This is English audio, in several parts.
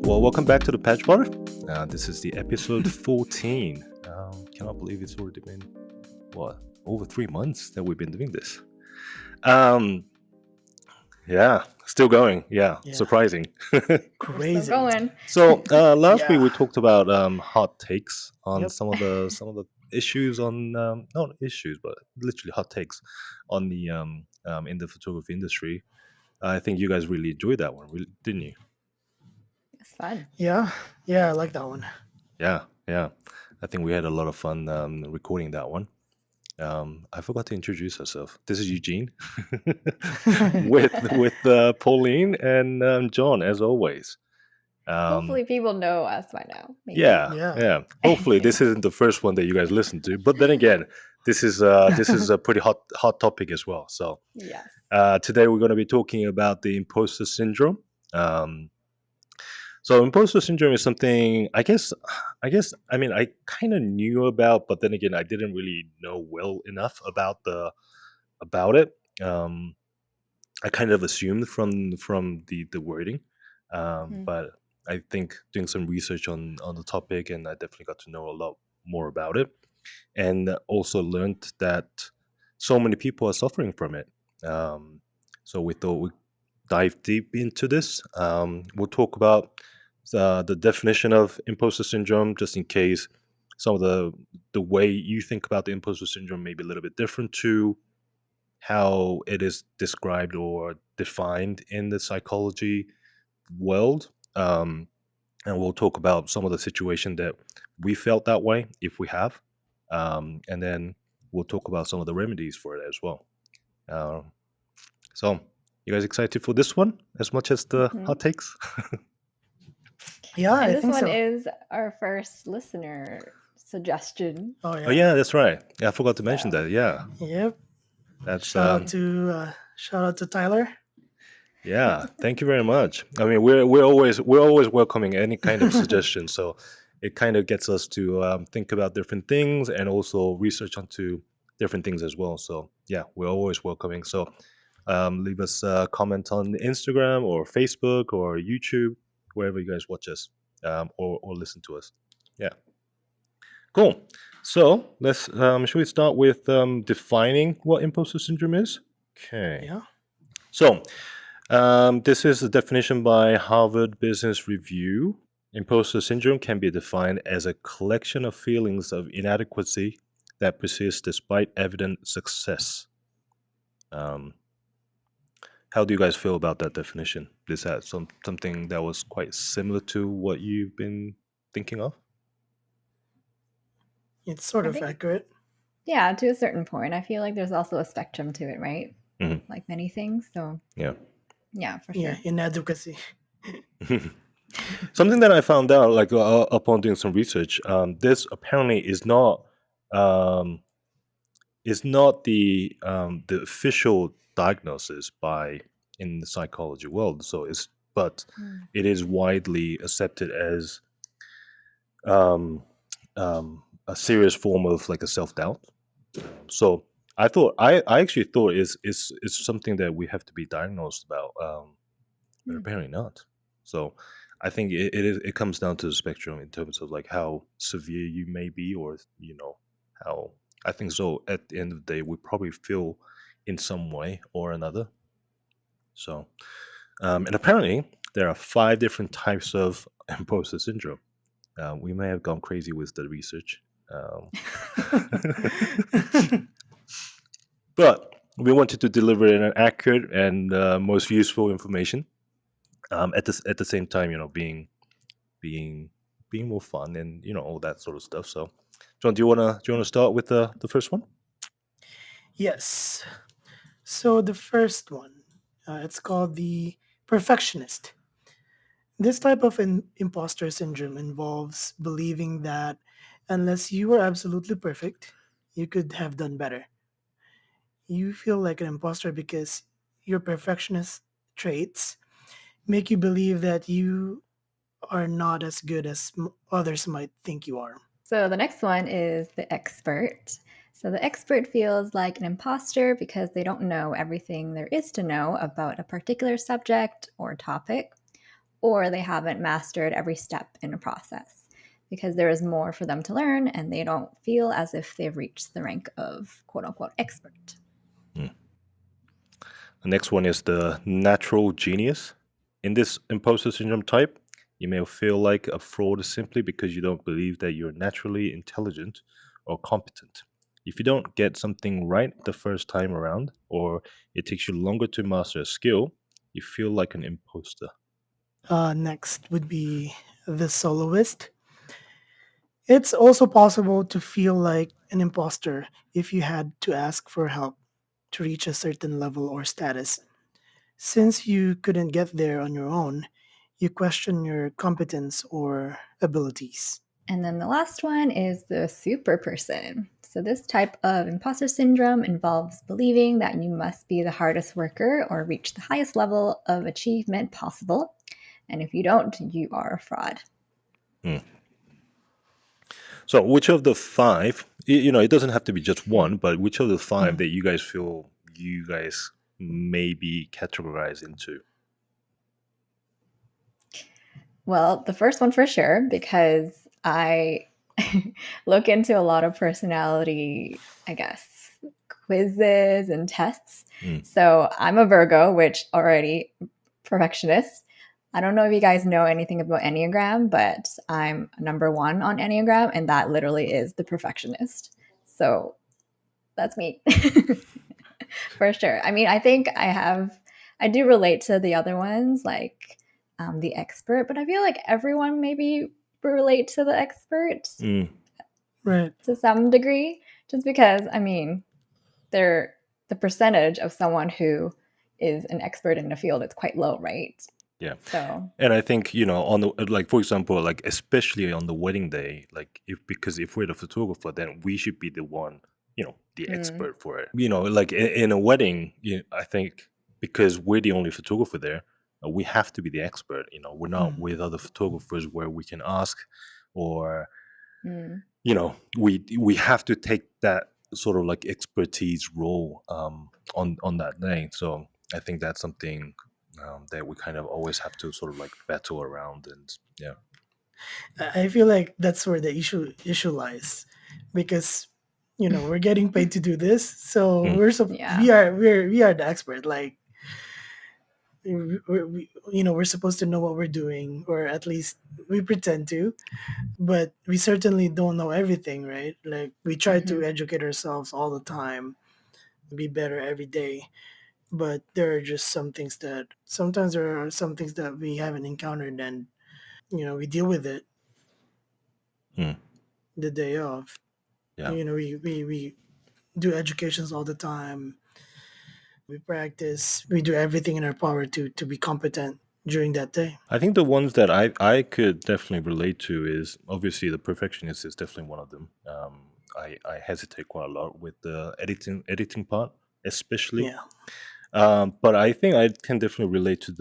Well, welcome back to the Patch Bar. This is the episode 14. Cannot believe it's already been, over 3 months that we've been doing this. Yeah, still going. Yeah, Yeah. surprising. We're still Crazy. going. So last week Yeah. we talked about hot takes on Yep. some of the issues on not issues but literally hot takes on the in the photography industry. I think you guys really enjoyed that one, didn't you? It's fun. Yeah. I like that one. Yeah. I think we had a lot of fun recording that one. I forgot to introduce herself. This is Eugene with Pauline and John, as always. Hopefully people know us by now. Maybe. Yeah. Hopefully this isn't the first one that you guys listen to, but then again, this is a pretty hot topic as well. So Yes. today we're going to be talking about the imposter syndrome. So imposter syndrome is something I mean I kind of knew about, but then again I didn't really know well enough about it. I kind of assumed from the wording, but I think doing some research on the topic, and I definitely got to know a lot more about it, and also learned that so many people are suffering from it. So we thought we'd dive deep into this. We'll talk about the definition of imposter syndrome, just in case some of the way you think about the imposter syndrome may be a little bit different to how it is described or defined in the psychology world. And we'll talk about some of the situation that we felt that way, if we have. And then we'll talk about some of the remedies for it as well. So, you guys excited for this one as much as the hot takes? Yeah, And I this think one so. is our first listener suggestion. Oh yeah. Oh yeah, that's right. Yeah, I forgot to mention that. Yeah, Yep. that's Shout out to Tyler. yeah. Thank you very much. I mean, we're always welcoming any kind of suggestion. So it kind of gets us to think about different things and also research onto different things as well. So yeah, we're always welcoming. So leave us a comment on Instagram or Facebook or YouTube, wherever you guys watch us or listen to us. Yeah. Cool. So let's should we start with defining what imposter syndrome is? Okay. Yeah. So this is a definition by Harvard Business Review. Imposter syndrome can be defined as a collection of feelings of inadequacy that persist despite evident success. How do you guys feel about that definition? Is that something that was quite similar to what you've been thinking of? It's sort I of think- accurate. Yeah, to a certain point. I feel like there's also a spectrum to it, right? Mhm. Like many things. So Yeah. for sure. Yeah, inadequacy. Something that I found out, like upon doing some research, this apparently is not the official diagnosis in the psychology world. So it is widely accepted as a serious form of like a self-doubt. So I actually thought it's something that we have to be diagnosed about, but apparently not. So I think it comes down to the spectrum in terms of like how severe you may be, or how I think so. At the end of the day, we probably feel in some way or another. So, and apparently there are 5 different types of imposter syndrome. We may have gone crazy with the research, but we wanted to deliver an accurate and most useful information. At the same time, being more fun and all that sort of stuff. So, John, do you wanna start with the first one? Yes. So the first one, it's called the perfectionist. This type of imposter syndrome involves believing that unless you are absolutely perfect, you could have done better. You feel like an imposter because your perfectionist traits make you believe that you are not as good as others might think you are. So the next one is the expert. So the expert feels like an imposter because they don't know everything there is to know about a particular subject or topic, or they haven't mastered every step in a process because there is more for them to learn and they don't feel as if they've reached the rank of quote unquote expert. Hmm. The next one is the natural genius. In this imposter syndrome type, you may feel like a fraud simply because you don't believe that you're naturally intelligent or competent. If you don't get something right the first time around, or it takes you longer to master a skill, you feel like an imposter. Next would be the soloist. It's also possible to feel like an imposter if you had to ask for help to reach a certain level or status. Since you couldn't get there on your own, you question your competence or abilities. And then the last one is the super person. So, this type of imposter syndrome involves believing that you must be the hardest worker or reach the highest level of achievement possible. And if you don't, you are a fraud. Hmm. So, which of the five, it doesn't have to be just one, but which of the five Mm. that you guys feel you guys may be categorized into? Well, the first one for sure, because I look into a lot of personality, I guess, quizzes and tests. Hmm. So I'm a Virgo, which already perfectionist. I don't know if you guys know anything about Enneagram, but I'm number one on Enneagram, and that literally is the perfectionist. So that's me for sure. I mean, I think I do relate to the other ones, like the expert, but I feel like everyone maybe relate to the expert Hmm. Right. to some degree, just because, I mean, they're the percentage of someone who is an expert in the field is quite low, right? Yeah. So, And I think, on the like for example, like especially on the wedding day, like if we're the photographer, then we should be the one, the mm, expert for it. Like in a wedding, I think because we're the only photographer there, we have to be the expert. We're not Mm. with other photographers where we can ask, or mm. we have to take that sort of like expertise role on that day. So I think that's something that we kind of always have to sort of like battle around, and yeah. I feel like that's where the issue lies, because we're getting paid to do this, so Mm, Yeah. we are the expert. Like we're supposed to know what we're doing, or at least we pretend to, but we certainly don't know everything, right? Like we try to Hmm. educate ourselves all the time, be better every day, but there are just some things that sometimes there are some things that we haven't encountered, and we deal with it mm, the day of. yeah. We do educations all the time. We practice. We do everything in our power to be competent during that day. I think the ones that I could definitely relate to is obviously the perfectionist is definitely one of them. I hesitate quite a lot with the editing part, especially. Yeah. But I think I can definitely relate to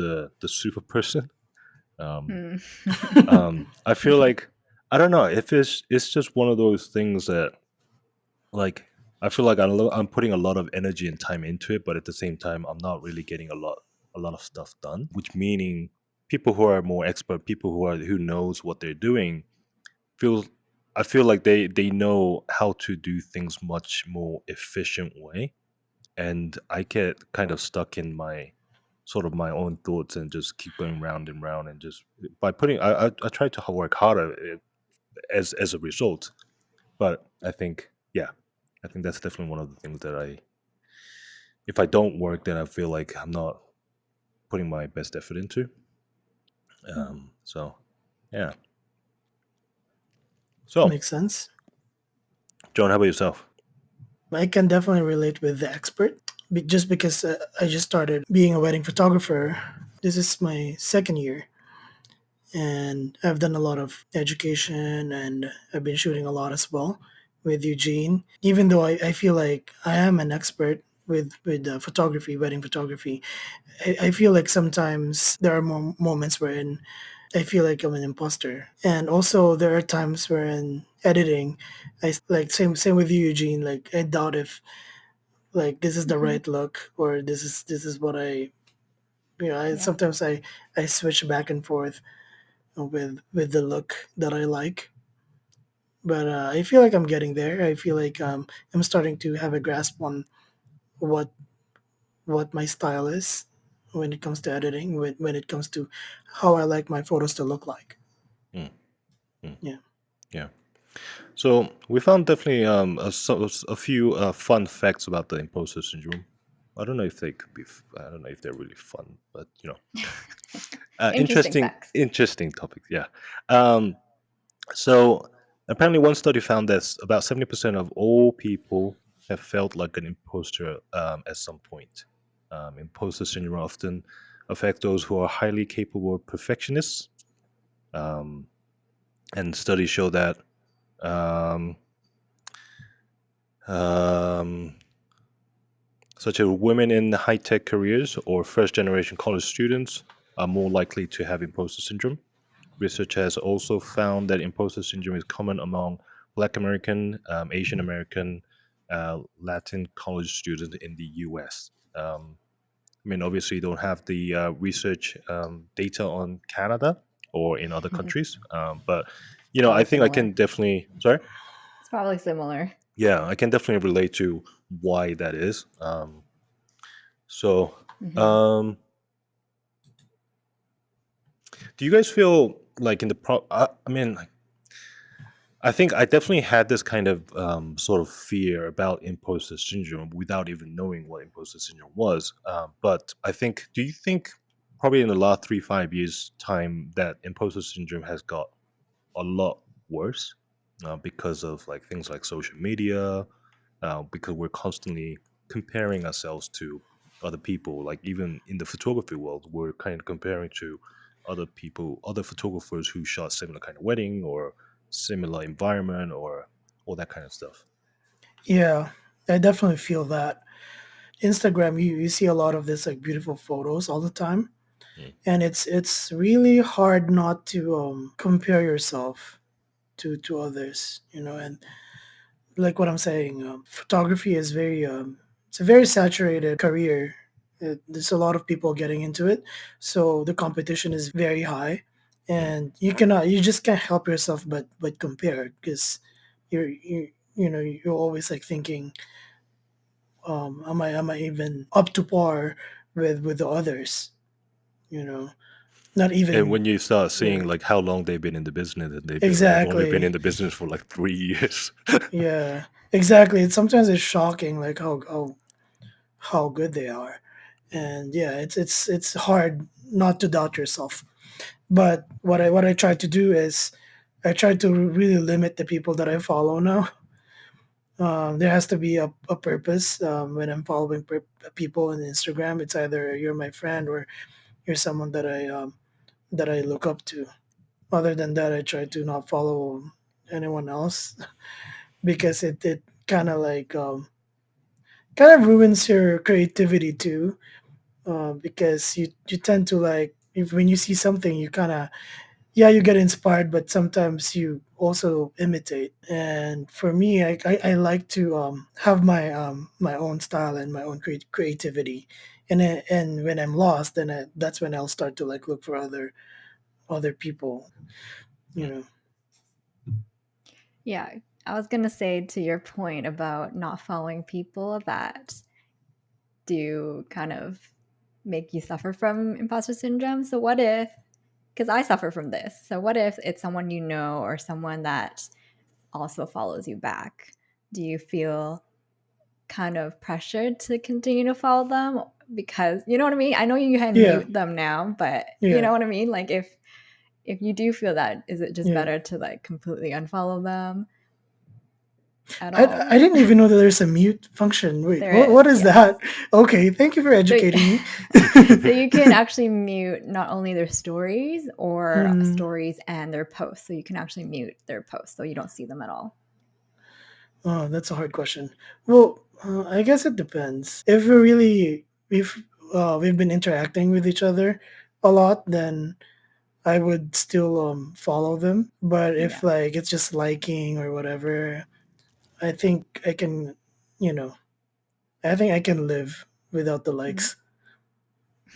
the super person. Um, Mm. I feel like I don't know if it's just one of those things that like I feel like I'm putting a lot of energy and time into it, but at the same time I'm not really getting a lot of stuff done. Which meaning people who are more expert, people who knows what they're doing, feels I feel like they know how to do things much more efficient way, and I get kind of stuck in my sort of my own thoughts and just keep going round and round, and just by putting I try to work harder as a result. But I think, yeah, I think that's definitely one of the things that if I don't work, then I feel like I'm not putting my best effort into. So yeah. So Makes sense. John, how about yourself? I can definitely relate with the expert, just because I just started being a wedding photographer. This is my second year, and I've done a lot of education, and I've been shooting a lot as well with Eugene. Even though I feel like I am an expert with photography, wedding photography, I feel like sometimes there are moments wherein I feel like I'm an imposter, and also there are times wherein editing, like same with you, Eugene. Like I doubt if like this is the Mhm. right look, or this is what I Yeah. Sometimes I switch back and forth with the look that I like, but I feel like I'm getting there. I feel like I'm starting to have a grasp on what what my style is when it comes to editing, when it comes to how I like my photos to look like. Mm, mm, Yeah. yeah. So we found definitely a few fun facts about the imposter syndrome. I don't know if they could be. I don't know if they're really fun, but Interesting interesting, facts. interesting topics. Yeah. Um, so apparently, one study found that about 70% of all people have felt like an imposter at some point. Imposter syndrome often affect those who are highly capable perfectionists, um, and studies show that. Um, um, Such as women in high tech careers or first generation college students are more likely to have imposter syndrome. Research has also found that imposter syndrome is common among Black American, Asian American, Latin college students in the US. I mean, obviously, you don't have the research data on Canada or in other countries, but I Probably think I similar. can definitely. Sorry. It's probably similar. Yeah, I can definitely relate to why that is. So, Hmm. um, do you guys feel like in the I mean, I think I definitely had this kind of sort of fear about imposter syndrome without even knowing what imposter syndrome was. But I think, do you think probably in the last 3 5 years time that imposter syndrome has got a lot worse because of like things like social media, because we're constantly comparing ourselves to other people. Like even in the photography world, we're kind of comparing to other people, other photographers who shot similar kind of wedding or similar environment or all that kind of stuff. Yeah, I definitely feel that. Instagram, you see a lot of this like beautiful photos all the time, Mm, and it's really hard not to compare yourself to others, and like what I'm saying, photography is very it's a very saturated career. There's a lot of people getting into it, so the competition is very high, mm. and you just can't help yourself but compare because you're always like thinking, am I even up to par with the others? You know, not And even. when you start seeing Yeah, like how long they've been in the business and they've only been in exactly. the business for like 3 years. Yeah, exactly. Sometimes it's shocking, like how good they are, and yeah, it's hard not to doubt yourself. But what I try to do is I try to really limit the people that I follow now. There has to be a purpose when I'm following people on Instagram. It's either you're my friend or you're someone that I look up to. Other than that, I try to not follow anyone else because it kind of ruins your creativity too. Because you tend to like if when you see something you kind of you get inspired, but sometimes you also imitate. And for me, I like to have my own style and my own creativity. And when I'm lost, then that's when I'll start to like look for other people. You Mm. know. Yeah, I was gonna say to your point about not following people that do kind of make you suffer from imposter syndrome. So what if, because I suffer from this, so what if it's someone you know or someone that also follows you back? Do you feel kind of pressured to continue to follow them? Because you know what I mean? I know you can Yeah. mute them now, but you Yeah. know what I mean? Like if you do feel that, is it just Yeah. better to like completely unfollow them at I all? didn't even know that there's a mute function. Wait, There what is, is yes. that? Okay, thank you for So, educating me. so you can actually mute not only their stories or Hmm. stories and their posts. So you can actually mute their posts so you don't see them at all. Oh, that's a hard question. Well, I guess it depends. If we've been interacting with each other a lot, then I would still follow them. But if Yeah. like it's just liking or whatever, I think I can, you know, I think I can live without the Mhm. likes.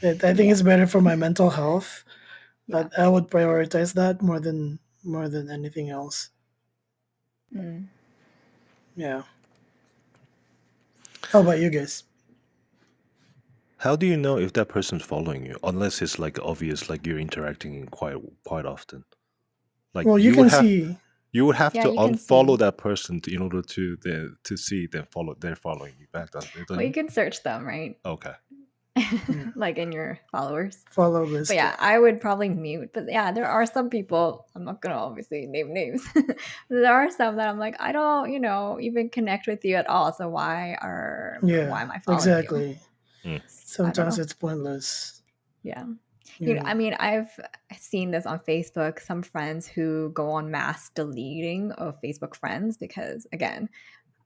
I think Yeah. it's better for my mental health. Yeah. I would prioritize that more than anything else. Mm. Yeah. How about you guys? How do you know if that person's following you? Unless it's like obvious, like you're interacting quite often. Like Well, you would have Yeah, to you can unfollow see. that person in order to see them they're following you back, don't Well, you you? can search them, right? Okay. yeah, Like in your followers. follow But list. yeah, Yeah. I would probably mute. But yeah, there are some people, I'm not gonna obviously name names. There are some that I'm like, I don't, even connect with you at all. So why Yeah. am I following you? Exactly. Mm. I don't Sometimes know. it's pointless. Yeah. You know. I mean, I've seen this on Facebook, some friends who go on mass deleting of Facebook friends because again,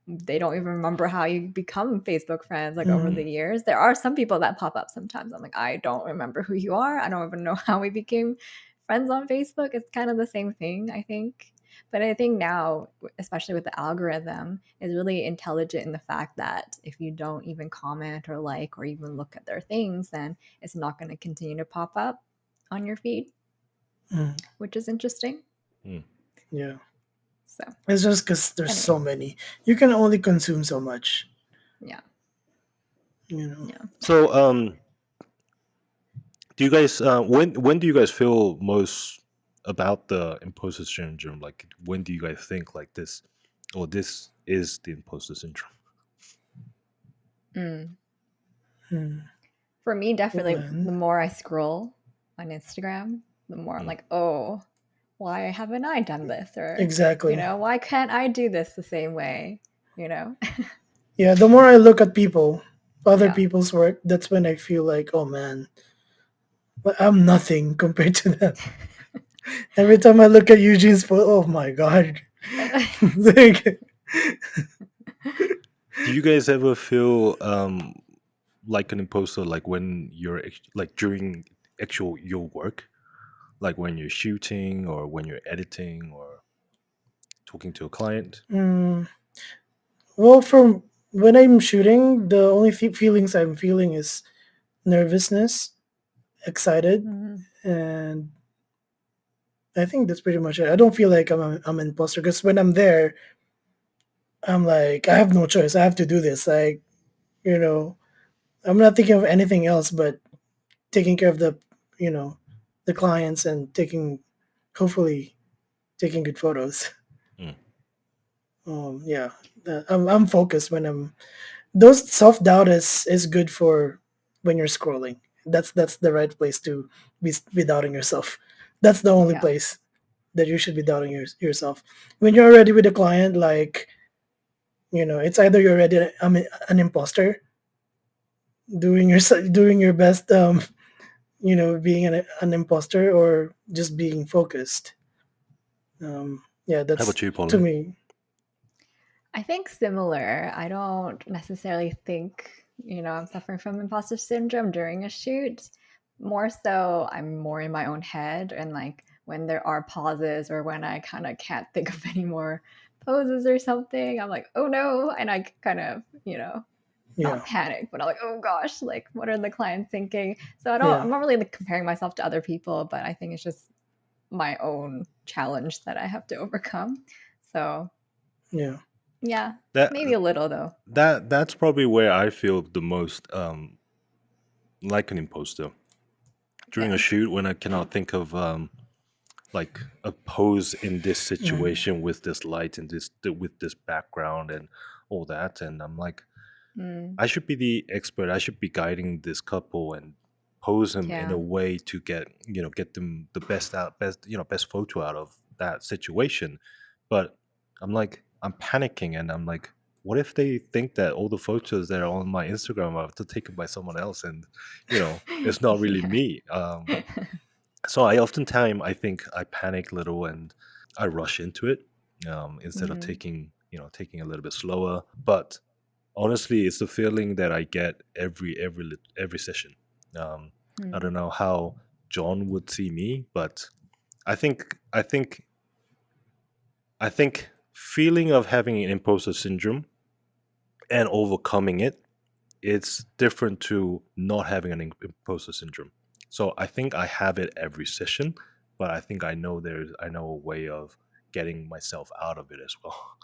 they don't even remember how you become Facebook friends like over Mm, the years. There are some people that pop up sometimes. I'm like, I don't remember who you are. I don't even know how we became friends on Facebook. It's kind of the same thing, I think. But I think now, especially with the algorithm, is really intelligent in the fact that if you don't even comment or like or even look at their things, then it's not going to continue to pop up on your feed, mm, which is interesting. Mm. yeah. So, It's just because there's anyway, so many. You can only consume so much. yeah, You know. yeah. So do you guys when do you guys feel most about the imposter syndrome? Like when do you guys think like this or this is the imposter syndrome? Mm. Mm, For me, definitely, the when more I scroll on Instagram, the more I'm Mm. like, oh, why haven't I done this? Or, exactly. why can't I do this the same way? You know? Yeah. The more I look at other Yeah. people's work, that's when I feel like, oh man, but I'm nothing compared to them. Every time I look at Eugene's photo, oh my god. Like, Do you guys ever feel like an imposter like when you're like during actual your work? Like when you're shooting or when you're editing or talking to a client? mm, well, from when I'm shooting, the only feelings I'm feeling is nervousness, excited, Mhm. and I think that's pretty much it. I don't feel like I'm an imposter because when I'm there, I'm like I have no choice. I have to do this. Like you know, I'm not thinking of anything else but taking care of you know the clients and hopefully taking good photos. Mm. Yeah, I'm focused when I'm. Those self doubt is good for when you're scrolling. That's the right place to be doubting yourself. That's the only Yeah. place that you should be doubting yourself. When you're already with a client, like it's either you're already an imposter doing your best, being an imposter, or just being focused. Yeah, How that's about you, to Pauline? me. I think similar. I don't necessarily think, I'm suffering from imposter syndrome during a shoot. More so, I'm more in my own head. And like when there are pauses or when I kind of can't think of any more poses or something, I'm like, oh no. And I kind of, Yeah, not panic, but I'm like, oh gosh, like what are the clients thinking? So yeah, I'm not really like comparing myself to other people, but I think it's just my own challenge that I have to overcome. So yeah. yeah, That maybe a little though. that's probably where I feel the most like an imposter during a Yeah. shoot when I cannot think of like a pose in this Mm, situation with this light and with this background and all that, and I'm like, Mm, I should be the expert. I should be guiding this couple and pose them in a yeah. way to get them the best photo out of that situation. But I'm panicking and I'm like, what if they think that all the photos that are on my Instagram are taken by someone else and it's not really Yeah. me. So I oftentimes I think I panic a little and I rush into it instead of Mhm. taking a little bit slower. But honestly, it's the feeling that I get every session. Um, I Mm. don't know how John would see me, but I think I think I think feeling of having an imposter syndrome and overcoming it it's different to not having an imposter syndrome. So I think I have it every session, but I think I know a way of getting myself out of it as well.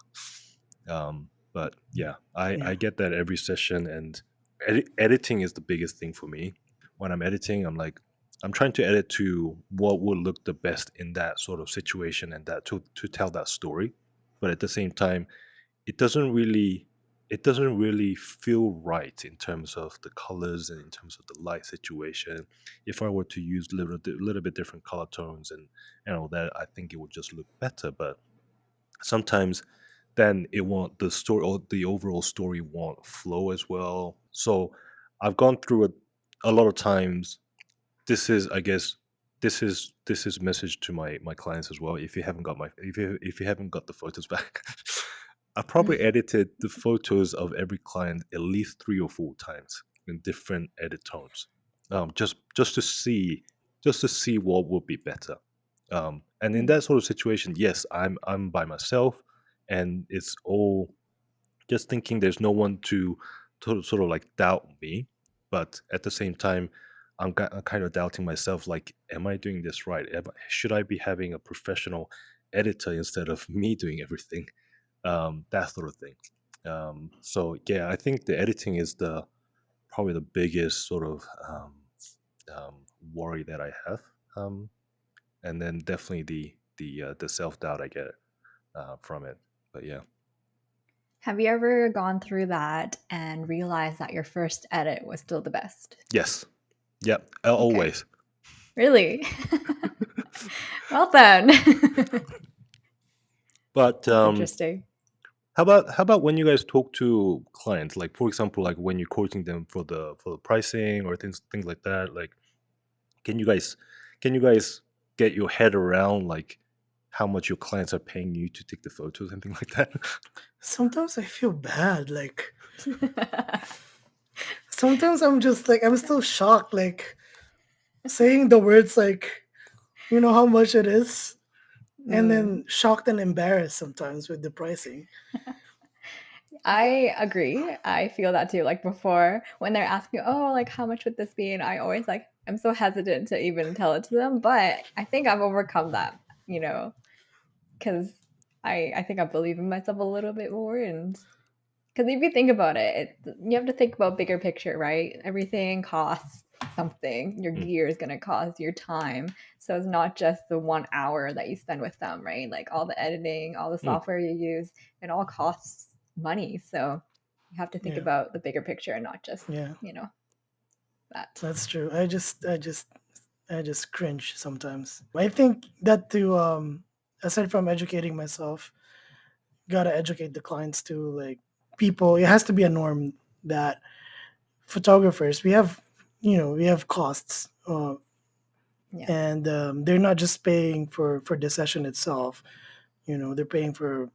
But yeah, Yeah. I get that every session, and editing is the biggest thing for me. When I'm editing, I'm trying to edit to what would look the best in that sort of situation and that to tell that story. But at the same time, it doesn't really it doesn't really feel right in terms of the colors and in terms of the light situation. If I were to use little bit different color tones and all that, I think it would just look better. But sometimes then it won't the story or the overall story won't flow as well. So I've gone through it a lot of times. This is, I guess, this is a message to my clients as well. If you haven't got if you haven't got the photos back, I probably edited the photos of every client at least 3 or 4 times in different edit tones, just to see what would be better. And in that sort of situation, yes, I'm by myself, and it's all just thinking there's no one to sort of like doubt me. But at the same time, I'm kind of doubting myself, like, am I doing this right? Should I be having a professional editor instead of me doing everything? That sort of thing. So yeah, I think the editing is the probably the biggest sort of um, worry that I have. um, and then definitely the self doubt I get from it. But yeah. Have you ever gone through that and realized that your first edit was still the best? Yes. Yep. Okay. Always. Really? Well then. But That's interesting. how about when you guys talk to clients, like for example, like when you're quoting them for the pricing or things like that, like can you guys can you guys get your head around like how much your clients are paying you to take the photos and things like that? Sometimes I feel bad. Like sometimes I'm just like I'm still shocked. Like saying the words like you know how much it is, and Mm. then shocked and embarrassed sometimes with the pricing. I agree. I feel that too. Like before, when they're asking, "Oh, like how much would this be?" and I always like I'm so hesitant to even tell it to them. But I think I've overcome that, because I think I believe in myself a little bit more, and because if you think about it, you have to think about bigger picture, right? Everything costs something. Your Mm, gear is going to cost your time. So it's not just the 1 hour that you spend with them, right? Like all the editing, all the mm, software you use, it all costs money. So you have to think Yeah, about the bigger picture and not just, yeah, that. that's true. I just cringe sometimes. I think that to aside from educating myself, gotta educate the clients too. Like people, it has to be a norm that photographers we have costs, Yeah. and they're not just paying for the session itself. They're paying for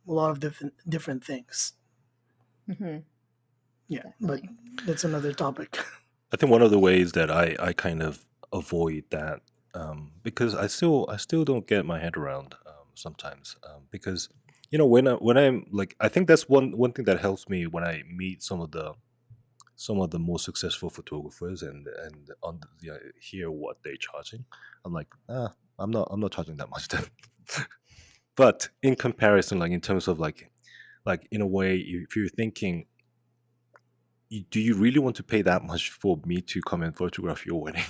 a lot of different things. Hmm. Yeah, but Definitely. that's another topic. I think one of the ways that I kind of avoid that, because I still don't get my head around sometimes, because when I'm like, I think that's one thing that helps me when I meet some of the more successful photographers and hear what they're charging. I'm like, I'm not charging that much then. But in comparison, like in terms of like in a way, if you're thinking, do you really want to pay that much for me to come and photograph your wedding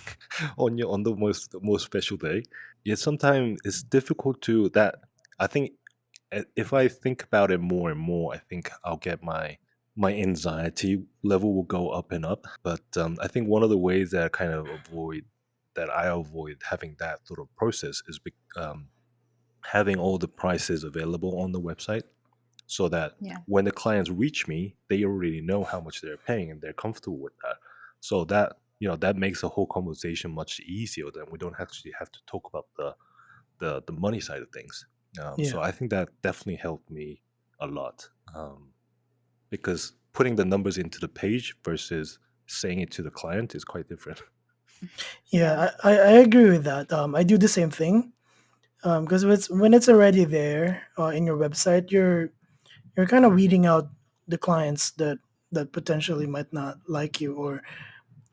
on the most special day? Yeah, sometimes it's difficult to that. I think if I think about it more and more, I think I'll get my anxiety level will go up and up. But I think one of the ways that I avoid having that sort of process is having all the prices available on the website, so that Yeah. when the clients reach me, they already know how much they're paying and they're comfortable with that. So that that makes the whole conversation much easier. Then we don't actually have to talk about the money side of things. Yeah, So I think that definitely helped me a lot, because putting the numbers into the page versus saying it to the client is quite different. Yeah. yeah, I agree with that. I do the same thing because when it's already there in your website, you're kind of weeding out the clients that that potentially might not like you, or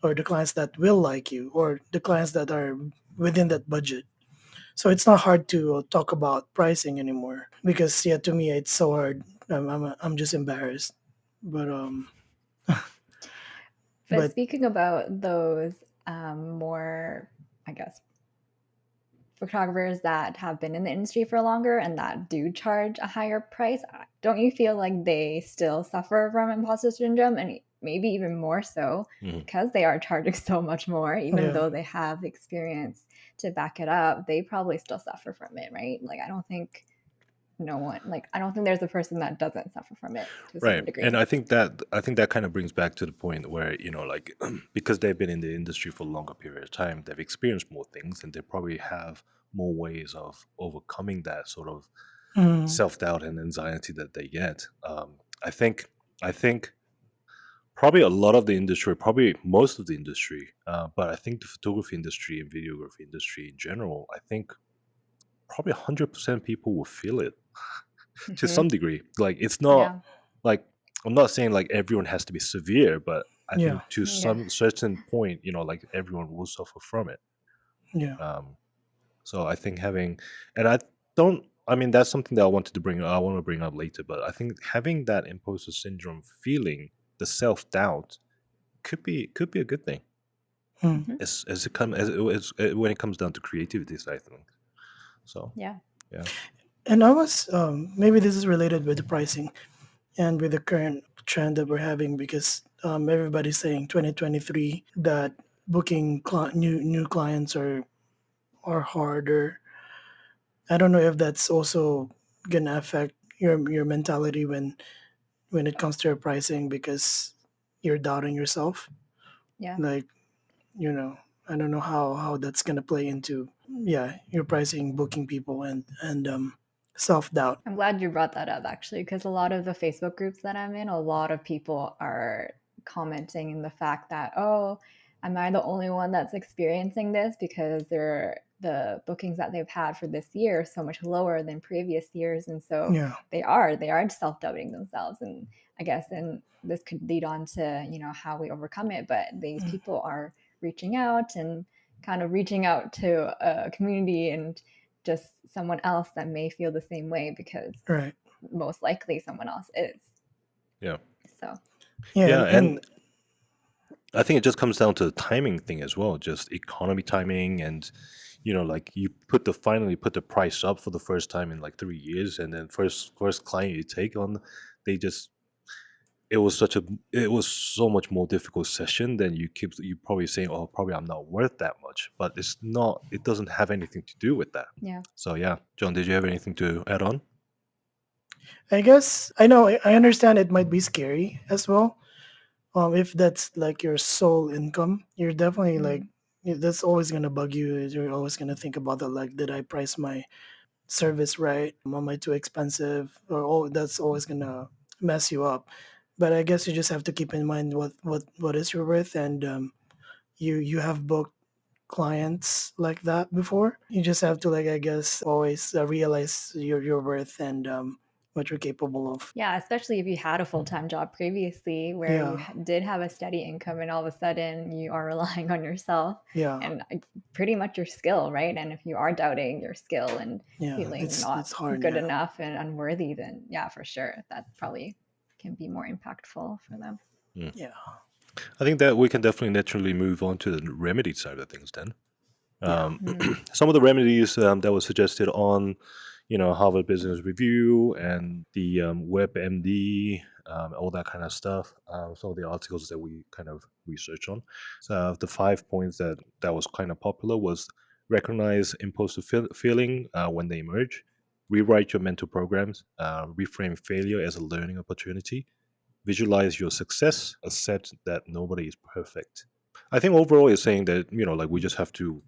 the clients that will like you, or the clients that are within that budget. So it's not hard to talk about pricing anymore because yeah, to me it's so hard. I'm just embarrassed. But But but speaking about those more, I guess, photographers that have been in the industry for longer and that do charge a higher price, don't you feel like they still suffer from imposter syndrome, and maybe even more so Mhm. because they are charging so much more, even yeah, though they have experience to back it up, they probably still suffer from it, right? Like I don't think no one, like I don't think there's a person that doesn't suffer from it to a certain Right. And degree. I think that kind of brings back to the point where, like because they've been in the industry for a longer period of time, they've experienced more things and they probably have more ways of overcoming that sort of mm, self-doubt and anxiety that they get. I think probably a lot of the industry, probably most of the industry, but I think the photography industry and videography industry in general, I think probably 100% people will feel it to Hmm. some degree. Like it's not Yeah. like I'm not saying like everyone has to be severe, but I yeah, think to Yeah. some certain point, like everyone will suffer from it. yeah, Um, so I think having, and I don't. I mean, that's something that I wanted to bring. I want to bring up later, but I think having that imposter syndrome feeling, the self doubt, could be a good thing mm. Hmm. as it come as when it comes down to creativity. I think so. Yeah. Yeah. And I was maybe this is related with the pricing and with the current trend that we're having because everybody's saying 2023 that booking new clients are harder. I don't know if that's also gonna affect your mentality when it comes to your pricing because you're doubting yourself. Yeah. Like, you know, I don't know how that's gonna play into yeah, your pricing, booking people and self doubt. I'm glad you brought that up actually, because a lot of the Facebook groups that I'm in, a lot of people are commenting in the fact that, oh, am I the only one that's experiencing this? Because the bookings that they've had for this year are so much lower than previous years. And so Yeah. they are self-doubting themselves. And I guess and this could lead on to, how we overcome it. But these Mm, people are reaching out and kind of reaching out to a community and just someone else that may feel the same way because right. most likely someone else is. Yeah. So, Yeah, Yeah, and and I think it just comes down to the timing thing as well, just economy timing, and like you finally put the price up for the first time in like 3 years, and then first client you take on, they just it was so much more difficult session than you probably saying, oh, probably I'm not worth that much, but it's not. It doesn't have anything to do with that. yeah. So yeah, John, did you have anything to add on? I guess I know I understand it might be scary as well. If that's like your sole income, you're definitely like Mm. that's always gonna bug you. You're always gonna think about that. Like, did I price my service right? Am I too expensive? Or oh, that's always gonna mess you up. But I guess you just have to keep in mind what is your worth, and you have booked clients like that before. You just have to like I guess always realize your worth and what you're capable of. Yeah, especially if you had a full-time job previously where you Yeah, did have a steady income and all of a sudden you are relying on yourself yeah, and pretty much your skill, right? And if you are doubting your skill and yeah. feeling It's not hard. good Yeah, enough and unworthy, then yeah, for sure, that probably can be more impactful for them. Hmm. yeah, I think that we can definitely naturally move on to the remedy side of things then. yeah, Um, Mm. some of the remedies that were suggested on, Harvard Business Review and the WebMD, all that kind of stuff. Some of the articles that we kind of research on. So the 5 points that was kind of popular was recognize impulsive feeling when they emerge, rewrite your mental programs, reframe failure as a learning opportunity, visualize your success, accept that nobody is perfect. I think overall it's saying that like we just have to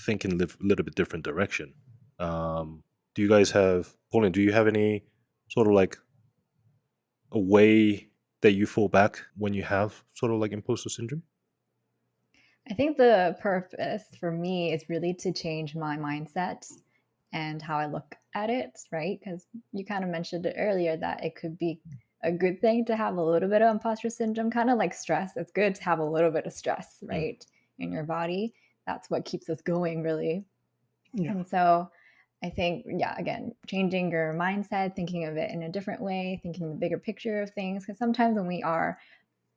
think in a little bit different direction. Do you guys have Pauline? Do you have any sort of like a way that you fall back when you have sort of like imposter syndrome? I think the purpose for me is really to change my mindset and how I look at it, right? Because you kind of mentioned it earlier that it could be a good thing to have a little bit of imposter syndrome, kind of like stress. It's good to have a little bit of stress, Mm. right, in your body. That's what keeps us going, really. Yeah. And so I think, yeah, again, changing your mindset, thinking of it in a different way, thinking the bigger picture of things. Because sometimes when we are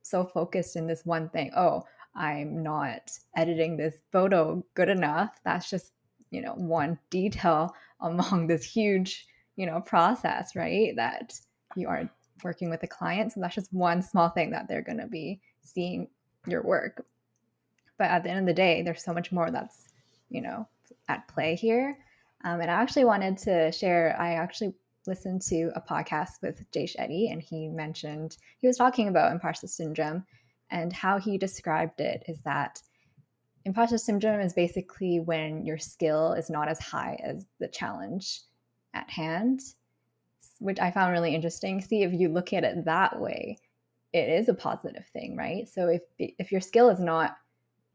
so focused in this one thing, oh, I'm not editing this photo good enough. That's just, one detail among this huge, process, right? That you are working with a client. So that's just one small thing that they're going to be seeing your work. But at the end of the day, there's so much more that's, at play here. And I actually wanted to share, I actually listened to a podcast with Jay Shetty, and he was talking about imposter syndrome, and how he described it is that imposter syndrome is basically when your skill is not as high as the challenge at hand, which I found really interesting. See, if you look at it that way, it is a positive thing, right? So if your skill is not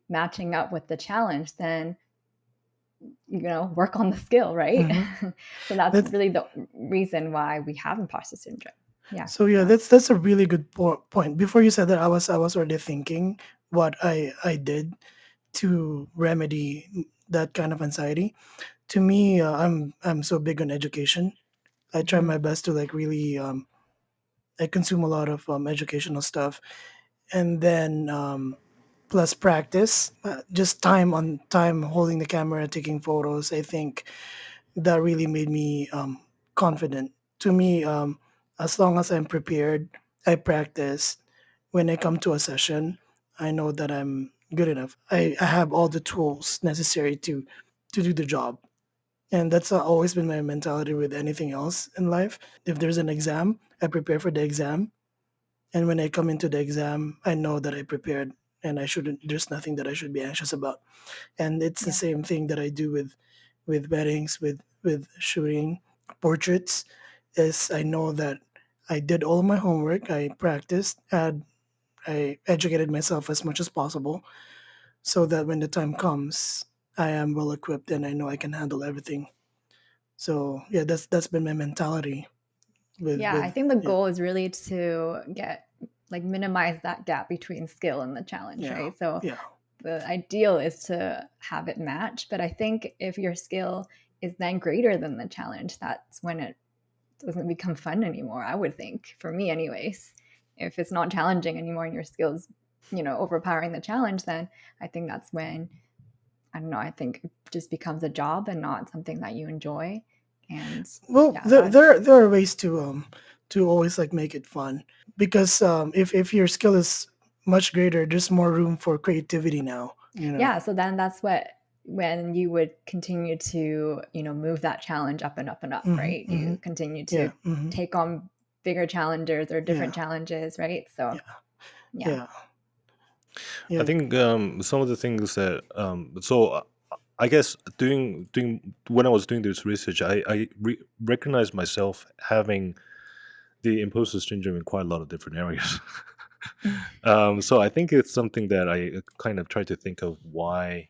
matching up with the challenge, then work on the skill, right? Mm-hmm. So that's That's really the reason why we have imposter syndrome. Yeah, so yeah. go That's a really good point. Before you said that, I was already thinking what I did to remedy that kind of anxiety. To me, I'm so big on education. I try on. my best to like really I consume a lot of educational stuff, and then plus practice, just time on time holding the camera, taking photos. I think that really made me confident. To me, as long as I'm prepared, I practice. When I come to a session, I know that I'm good enough. I have all the tools necessary to do the job. And that's always been my mentality with anything else in life. If there's an exam, I prepare for the exam. And when I come into the exam, I know that I prepared, and there's nothing that I should be anxious about. And it's the Yeah, same thing that I do with weddings, with shooting portraits. Is I know that I did all of my homework, I practiced, and I educated myself as much as possible, so that when the time comes, I am well equipped and I know I can handle everything. So yeah, that's been my mentality yeah, I with think the yeah, goal is really to get, like, minimize that gap between skill and the challenge, yeah, right? So yeah, the ideal is to have it match, but I think if your skill is then greater than the challenge, that's when it doesn't become fun anymore, I would think, for me anyways. If it's not challenging anymore and your skills, overpowering the challenge, then I think that's when, I don't know, I think it just becomes a job and not something that you enjoy. And well, yeah, that's there are ways to always like make it fun, because if your skill is much greater, there's more room for creativity now. yeah, so then that's what, when you would continue to, move that challenge up and up and up, Hmm, right? hmm. You continue to Yeah, hmm, take on bigger challenges or yeah, different challenges, right? So yeah, yeah. yeah, I yeah. think some of the things that I guess doing when I was doing this research, I recognized myself having the imposter syndrome in quite a lot of different areas. So I think it's something that I kind of try to think of why,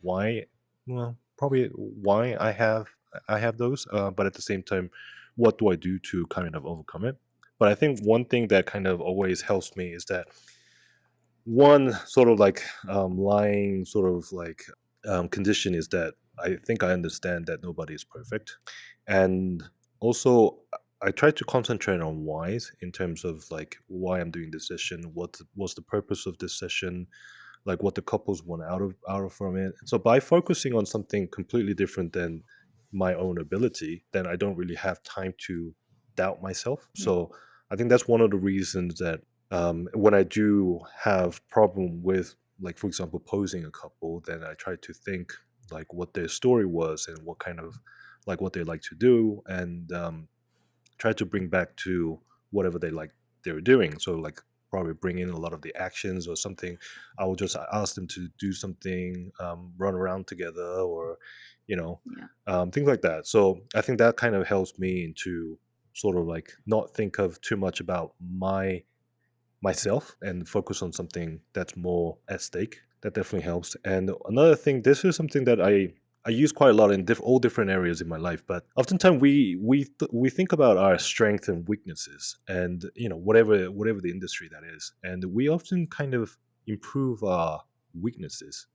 well, probably why I have those, but at the same time, what do I do to kind of overcome it? But I think one thing that kind of always helps me is that one sort of like lying sort of like condition is that I think I understand that nobody is perfect, and also I try to concentrate on whys in terms of like why I'm doing this session, what was the purpose of this session, like what the couples want out of from it. So by focusing on something completely different than my own ability, then I don't really have time to doubt myself. So I think that's one of the reasons that when I do have problem with, like for example, posing a couple, then I try to think like what their story was and what kind of like what they like to do, and try to bring back to whatever they were doing. So like probably bring in a lot of the actions or something. I will just ask them to do something, run around together, or you know, Yeah. things like that. So I think that kind of helps me to sort of like not think of too much about myself and focus on something that's more at stake. That definitely helps. And another thing, this is something that I use quite a lot in all different areas in my life. But oftentimes we think about our strengths and weaknesses, and whatever the industry that is, and we often kind of improve our weaknesses.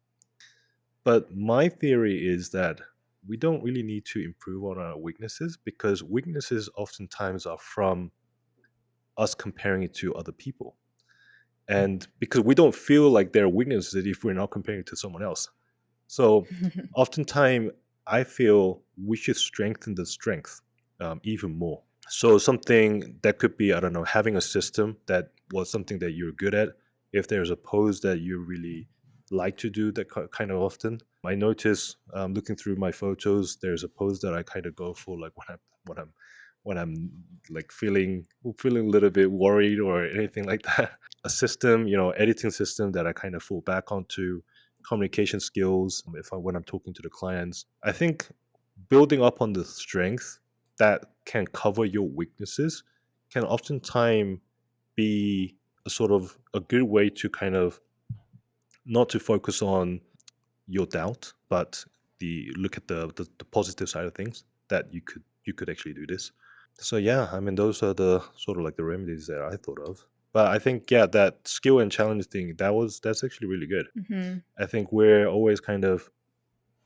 But my theory is that we don't really need to improve on our weaknesses, because weaknesses oftentimes are from us comparing it to other people. And because we don't feel like they're weaknesses if we're not comparing it to someone else. So oftentimes I feel we should strengthen the strength even more. So something that could be, I don't know, having a system that was something that you're good at. If there's a pose that you really like to do that kind of often, I notice looking through my photos, there's a pose that I kind of go for, like when I'm like feeling a little bit worried or anything like that. A system, editing system that I kind of fall back onto, communication skills. If I when I'm talking to the clients, I think building up on the strength that can cover your weaknesses can oftentimes be a sort of a good way to kind of not to focus on your doubt, but the look at the positive side of things, that you could actually do this. So yeah, I mean those are the sort of like the remedies that I thought of. But I think, yeah, that skill and challenge thing, that's actually really good. Hmm. I think we're always kind of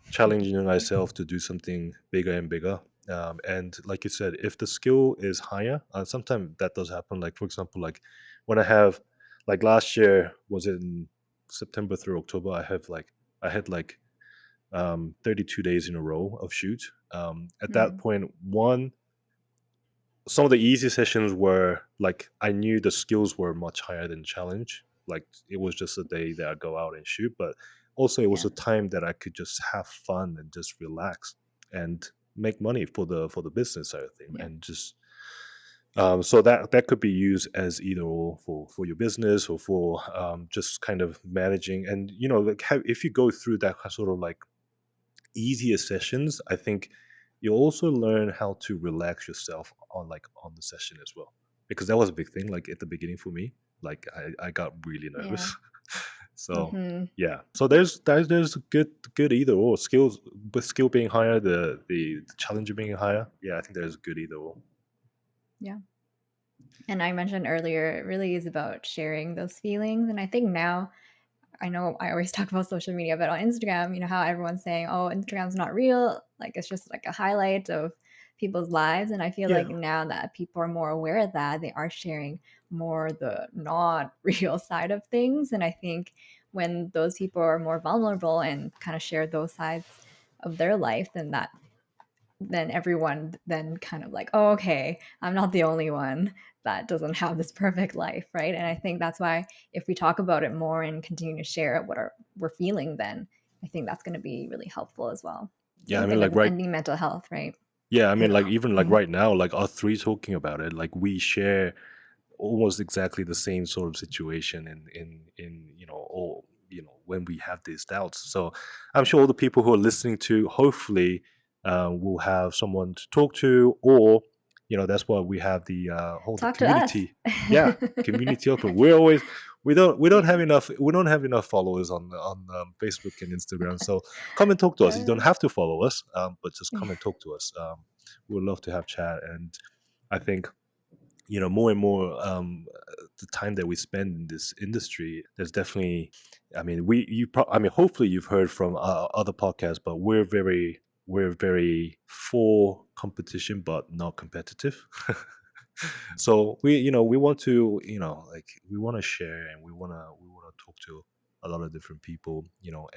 challenging ourselves to do something bigger and bigger. And like you said, if the skill is higher, sometimes that does happen. Like for example, like when I have, like last year was in September through October, I had like 32 days in a row of shoot. At that Mm. point, some of the easy sessions were like I knew the skills were much higher than challenge. Like it was just a day that I go out and shoot, but also it was Yeah. a time that I could just have fun and just relax and make money for the business side of thing, Yeah. and just so that could be used as either or for your business, or for just kind of managing. And like if you go through that sort of like easier sessions, I think you also learn how to relax yourself on the session as well. Because that was a big thing, like at the beginning for me. Like I got really Yeah. nervous. So Hmm. yeah. So there's good either or skills, but skill being higher, the challenge being higher. Yeah, I think there's good either or. Yeah. And I mentioned earlier, it really is about sharing those feelings. And I think now, I know I always talk about social media, but on Instagram, how everyone's saying, oh, Instagram's not real. Like it's just like a highlight of people's lives. And I feel like Yeah, now that people are more aware of that, they are sharing more the not real side of things. And I think when those people are more vulnerable and kind of share those sides of their life, then everyone then kind of like, oh, okay, I'm not the only one that doesn't have this perfect life, right? And I think that's why if we talk about it more and continue to share we're feeling, then I think that's going to be really helpful as well. Yeah, I Same mean thing like with right. ending mental health, right? Yeah, I mean yeah. like even like Mhm. right now, like us three talking about it, like we share almost exactly the same sort of situation in all when we have these doubts. So I'm sure all the people who are listening to, hopefully will have someone to talk to, or that's why we have the whole the Talk to us. community. Yeah, community open. We're always Yeah. we don't have enough followers on Facebook and Instagram. So come and talk to us. You don't have to follow us, but just come and talk to us. We would love to have chat. And I think more and more, the time that we spend in this industry, there's definitely, I mean, I mean, hopefully you've heard from other podcasts, but we're very for competition but not competitive. So we want to, like we want to share, and we want to talk to a lot of different people,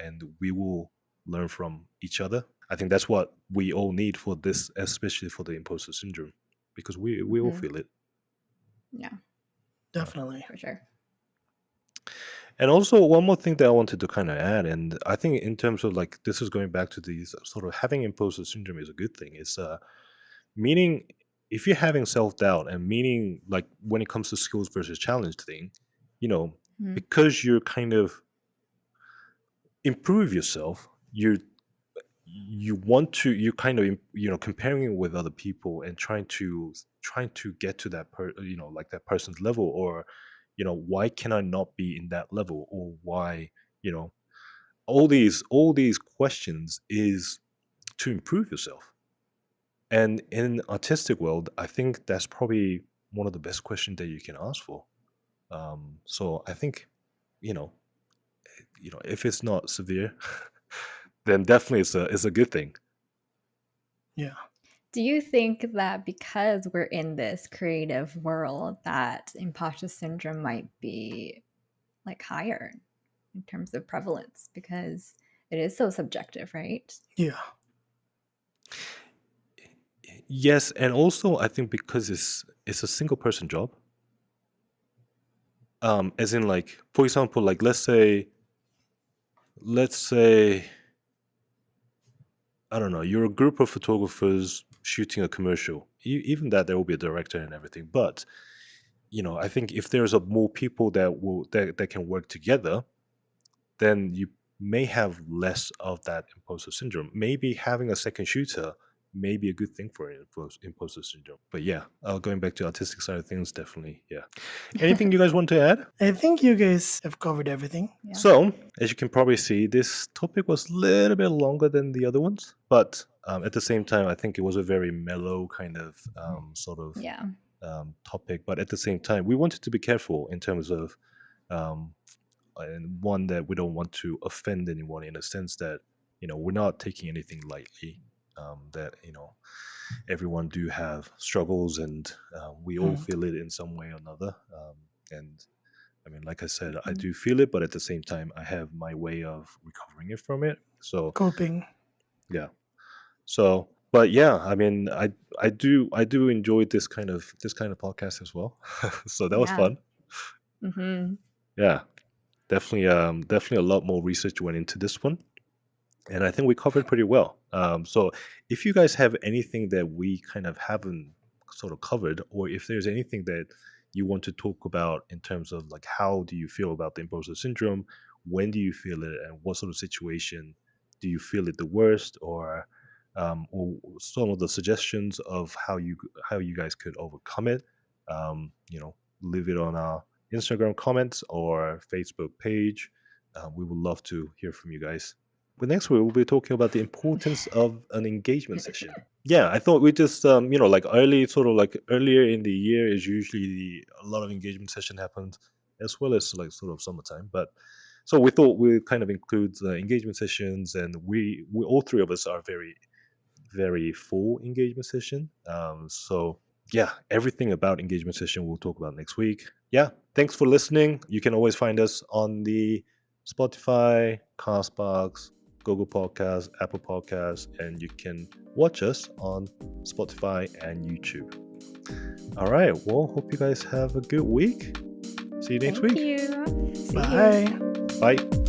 and we will learn from each other. I think that's what we all need for this, especially for the imposter syndrome, because we all Hmm. feel it. Yeah, Yeah. Definitely. for sure. And also one more thing that I wanted to kind of add, and I think in terms of like this is going back to these sort of having imposter syndrome is a good thing. It's meaning if you're having self doubt, and meaning like when it comes to skills versus challenge thing, you know, Mhm. because you're kind of improve yourself, you want to, you kind of comparing it with other people and trying to get to that like that person's level, or why can I not be in that level, or why you know all these questions is to improve yourself. And in artistic world, I think that's probably one of the best questions that you can ask for. So I think, you know, if it's not severe, then definitely it's a good thing. Yeah. Do you think that because we're in this creative world that imposter syndrome might be like higher in terms of prevalence because it is so subjective, right? Yeah. Yes, and also I think because it's a single person job. As in, like, for example, like let's say I don't know, you're a group of photographers shooting a commercial. Even that there will be a director and everything, but I think if there's more people that can work together, then you may have less of that imposter syndrome. Maybe having a second shooter may be a good thing for imposter syndrome. But yeah, going back to artistic side of things, definitely, yeah. Anything you guys want to add? I think you guys have covered everything. Yeah. So, as you can probably see, this topic was a little bit longer than the other ones, but at the same time, I think it was a very mellow kind of sort of Yeah. topic. But at the same time, we wanted to be careful in terms of, and one, that we don't want to offend anyone, in a sense that we're not taking anything lightly. That everyone do have struggles, and we all feel it in some way or another. And I mean, like I said, I do feel it, but at the same time, I have my way of recovering it from it. So Coping. yeah. So, but yeah, I mean, I do enjoy this kind of podcast as well. So that was Yeah. fun. Mm-hmm. Yeah, definitely a lot more research went into this one, and I think we covered pretty well. So if you guys have anything that we kind of haven't sort of covered, or if there's anything that you want to talk about in terms of, like, how do you feel about the imposter syndrome, when do you feel it, and what sort of situation do you feel it the worst, or some of the suggestions of how you guys could overcome it, leave it on our Instagram comments or Facebook page. We would love to hear from you guys. But next we'll be talking about the importance of an engagement session. Yeah, I thought we just like earlier in the year is usually a lot of engagement session happens, as well as like sort of summertime. But so we thought we'd kind of include engagement sessions, and we all three of us are very, very full engagement session. So yeah, everything about engagement session we'll talk about next week. Yeah, thanks for listening. You can always find us on the Spotify, Castbox, Google Podcasts, Apple Podcasts, and you can watch us on Spotify and YouTube. All right, well, hope you guys have a good week. See you next Thank week. you. See you. Bye. Bye.